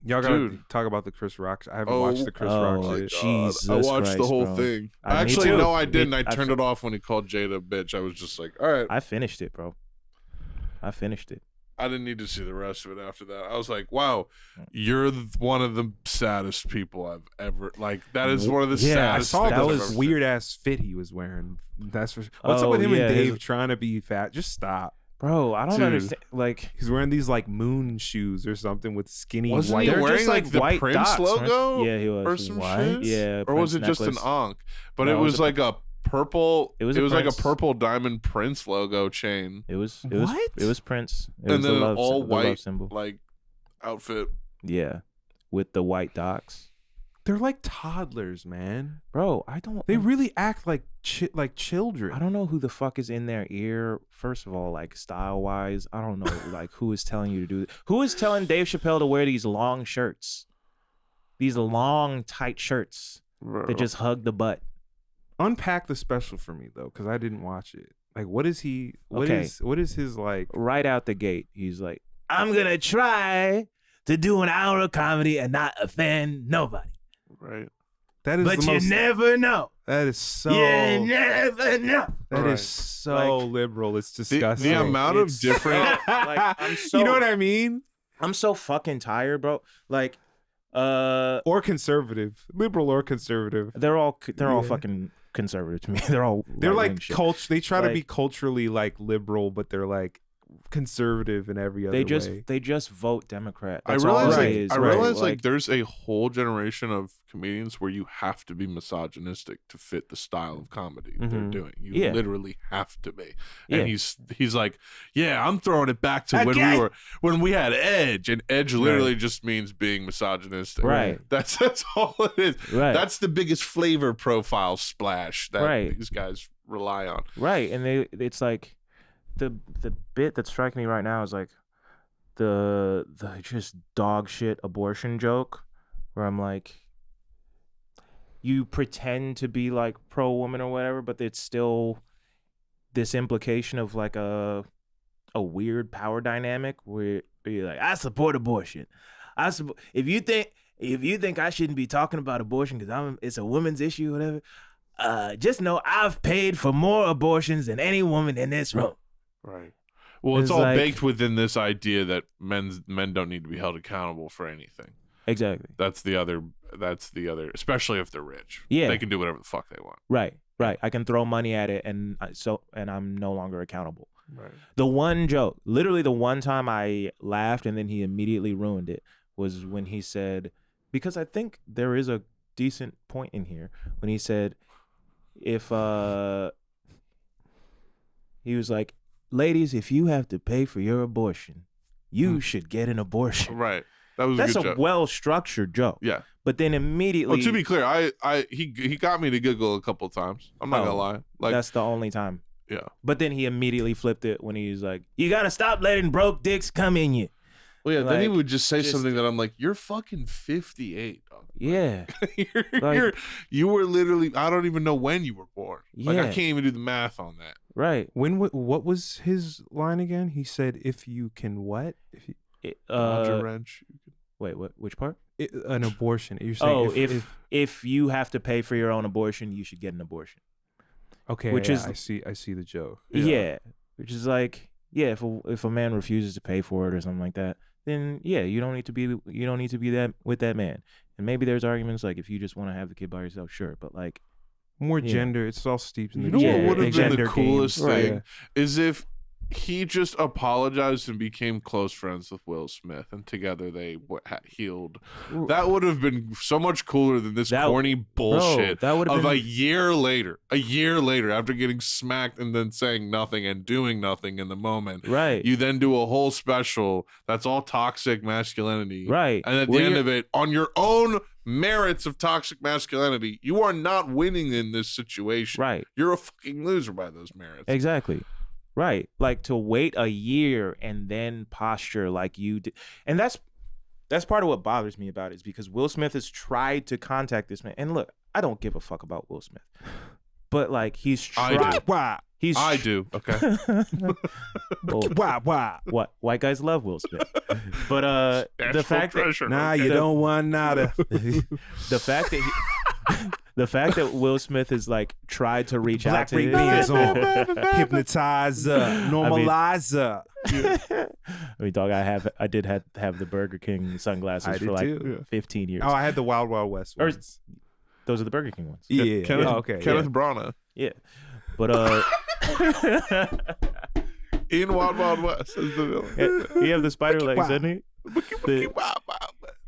Y'all gotta talk about the Chris Rock. I haven't watched the Chris Rock shit. Jesus I watched Christ, the whole bro. thing. Me Actually, too. no, I didn't. I turned it off when he called Jada a bitch. I was just like, all right. I finished it, bro. I finished it. I didn't need to see the rest of it after that. I was like, wow, you're one of the saddest people I've ever, like, that is one of the saddest I saw things that I've ever weird ass fit he was wearing. That's for what's up with him and Dave trying to be fat? Just stop. Bro, I don't understand. Like, he's wearing these like moon shoes or something with skinny Wasn't white. he wearing just, like the white Prince dots, logo? Right? Yeah, he was. Or some white? shit? Yeah. Or was it Prince just an necklace. ankh? But No, it was like a purple. It was like a purple diamond Prince logo chain. It was What? It was Prince. It And was then the an all the white love symbol. like outfit. Yeah, with the white docs. They're like toddlers, man. Bro, I don't. They really act like children. I don't know who the fuck is in their ear. First of all, like style wise, I don't know like who is telling you to do. Who is telling Dave Chappelle to wear these long shirts, these long tight shirts that just hug the butt? Unpack the special for me though, because I didn't watch it. Like, what is he? What is his like? Right out the gate, he's like, "I'm gonna try to do an hour of comedy and not offend nobody." Right. That is, but the you most, never know. That is so. You never know. That is so Like, liberal. It's disgusting. The amount of different. Like, I'm so. You know what I mean? I'm so fucking tired, bro. Like, or conservative, liberal or conservative. They're all fucking conservative to me. They're like culture. They try to be Like- culturally like liberal, but they're like conservative in every other way. They just vote Democrat. I That's realize, all it like, is, I right? realize, like, there's a whole generation of comedians where you have to be misogynistic to fit the style of comedy they're doing. You literally have to be. And he's like, yeah, I'm throwing it back to when we had Edge, and Edge literally just means being misogynistic. Right. That's all it is. Right. That's the biggest flavor profile splash that these guys rely on. Right, and it's like the bit that's striking me right now is like the just dog shit abortion joke, where I'm like, you pretend to be like pro woman or whatever, but it's still this implication of like a weird power dynamic where you're like, I support abortion. If you think I shouldn't be talking about abortion because it's a woman's issue, whatever. Just know I've paid for more abortions than any woman in this room. Right. Well, it's all like, baked within this idea that men don't need to be held accountable for anything. Exactly. That's the other, especially if they're rich. Yeah. They can do whatever the fuck they want. Right. I can throw money at it and I'm no longer accountable. Right. The one joke, literally the one time I laughed and then he immediately ruined it, was when he said, because I think there is a decent point in here, when he said, if he was like, ladies, if you have to pay for your abortion, you should get an abortion. Right. That's a good joke. well-structured joke. Yeah. But then immediately, to be clear, he got me to giggle a couple of times. I'm not gonna lie. Like, that's the only time. Yeah. But then he immediately flipped it when he was like, you gotta stop letting broke dicks come in you. Well, yeah. Like, then he would just say something that I'm like, you're fucking 58, dog. Yeah. You were literally, I don't even know when you were born. Like, I Yeah. can't even do the math on that. Right. What was his line again? He said, "If you can what? If you, Dodge a wrench. Wait, what? Which part? An abortion." You're saying, if you have to pay for your own abortion, you should get an abortion. Okay, which is I see the joke. Yeah. Which is like, yeah, if a man refuses to pay for it or something like that, then yeah, you don't need to be that with that man. And maybe there's arguments like if you just want to have the kid by yourself, sure, but like more gender, it's all steeped in the You know what would have been the coolest thing right. is if he just apologized and became close friends with Will Smith, and together they healed. That would have been so much cooler than this corny bullshit of a year later, after getting smacked and then saying nothing and doing nothing in the moment. Right. You then do a whole special that's all toxic masculinity. Right. And at the end of it, on your own merits of toxic masculinity, you are not winning in this situation. Right. You're a fucking loser by those merits. Exactly. Right. Like to wait a year and then posture like you did. And that's part of what bothers me about it, is because Will Smith has tried to contact this man. And look, I don't give a fuck about Will Smith. But like he's tried. I do. Okay. Well, what? White guys love Will Smith. But the fact that you don't want nada. the fact that the fact that Will Smith has like tried to reach out to him, hypnotizer, normalizer. I mean, dog, I did have the Burger King sunglasses for like 15 years. Oh, I had the Wild Wild West ones. Those are the Burger King ones. Yeah. Kenneth Branagh. Yeah. But in Wild Wild West is the villain. He have the spider legs, doesn't he? He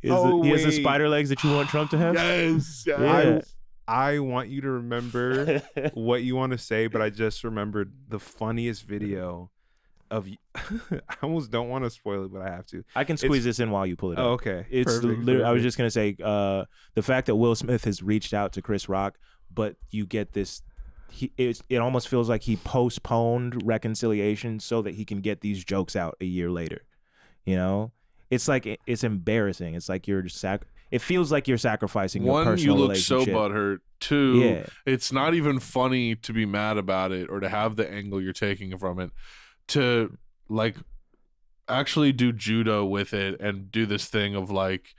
has the spider legs that you want Trump to have? Yes. Yeah. I want you to remember what you want to say, but I just remembered the funniest video of I almost don't want to spoil it, but I have to. I can squeeze this in while you pull it up. Oh, okay. It's literally, I was just going to say the fact that Will Smith has reached out to Chris Rock, but you get this it almost feels like he postponed reconciliation so that he can get these jokes out a year later. You know? It's like it's embarrassing. It's like it feels like you're sacrificing your personal relationship. One, you look so butthurt. Two, it's not even funny to be mad about it or to have the angle you're taking from it. To like actually do judo with it and do this thing of like,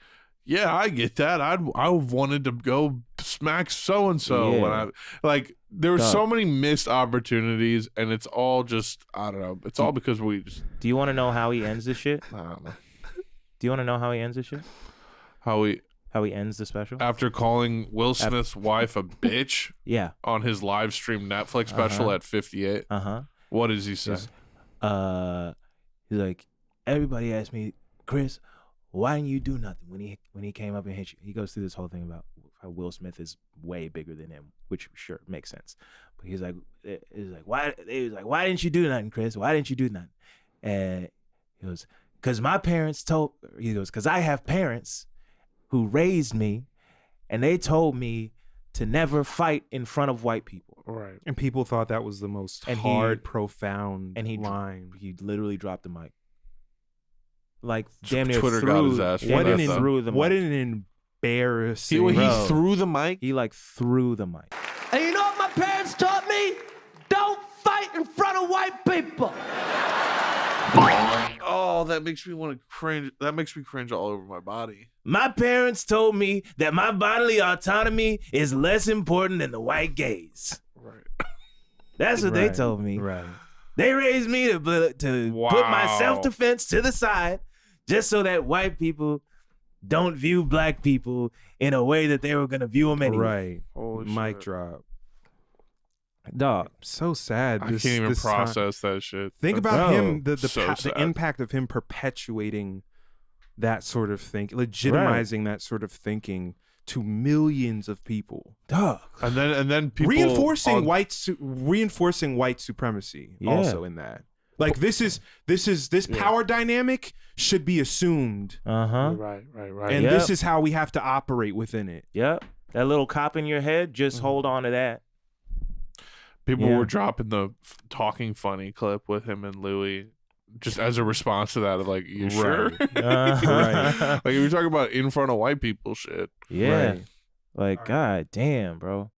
yeah, I get that. I wanted to go smack so and so, and like there were so many missed opportunities, and it's all just I don't know. It's all because we just. Do you want to know how he ends this shit? I don't know. Do you want to know how he ends this shit? How he ends the special? After calling Will Smith's wife a bitch. Yeah. On his live stream Netflix special at 58. What does he say? He's like, everybody asked me, Chris, why didn't you do nothing when he came up and hit you? He goes through this whole thing about how Will Smith is way bigger than him, which sure makes sense. But he's like, why didn't you do nothing, Chris? Why didn't you do nothing? And he goes, because I have parents who raised me, and they told me to never fight in front of white people. Right. And people thought that was the most profound line. He literally dropped the mic. Like damn near Twitter got his ass. What an embarrassing. He threw the mic? He like threw the mic. And you know what my parents taught me? Don't fight in front of white people. Oh, that makes me want to cringe. That makes me cringe all over my body. My parents told me that my bodily autonomy is less important than the white gaze. Right. That's what they told me. Right. They raised me to put my self-defense to the side just so that white people don't view black people in a way that they were going to view them anyway. Right. Holy Mic shit. drop. Dog. So sad. I can't even process that shit. Think about him, the sad. impact of him perpetuating that sort of legitimizing that sort of thinking to millions of people. Dog. And then people reinforcing white supremacy also in that. Like this power dynamic should be assumed. Right. And this is how we have to operate within it. Yep. That little cop in your head, just hold on to that. People were dropping the talking funny clip with him and Louis just as a response to that of like, you sure? Right. Like if you're talking about in front of white people shit. Yeah. Right. Like, God damn, bro.